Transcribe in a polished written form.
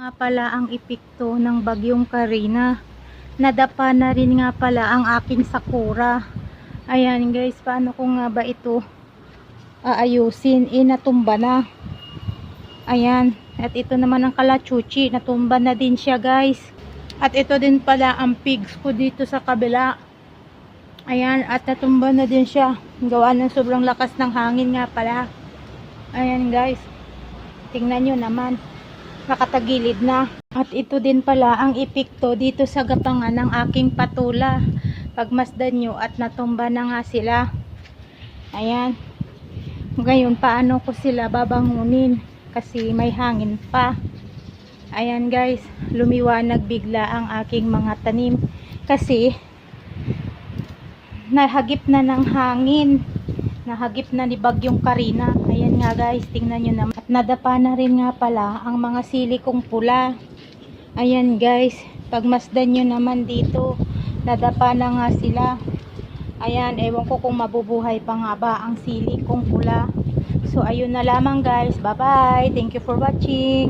Nga pala ang epekto ng bagyong Karina. Nadapa na rin nga pala ang aking sakura. Ayan guys, paano ko nga ba ito aayusin? Natumba na. Ayan, at ito naman ang kalachuchi, natumba na din siya guys. At ito din pala ang pigs ko dito sa kabila. Ayan, at natumba na din siya. Gawa ng sobrang lakas ng hangin nga pala. Ayan guys, tingnan nyo naman, nakatagilid na. At ito din pala ang epekto dito sa gapangan ng aking patula. Pagmasdan nyo at natumba na nga sila. Ayan, ngayon paano ko sila babangunin kasi may hangin pa. Ayan guys, lumiwanag bigla ang aking mga tanim kasi nahagip na ng hangin, nahagip na ni bagyong Karina. Ayan nga guys, tingnan nyo naman. At nadapa na rin nga pala ang mga sili kong pula. Ayan guys, pagmasdan nyo naman dito, nadapa na nga sila. Ayan, ewan ko kung mabubuhay pa nga ba ang sili kong pula. So ayun na lamang guys, bye bye, thank you for watching.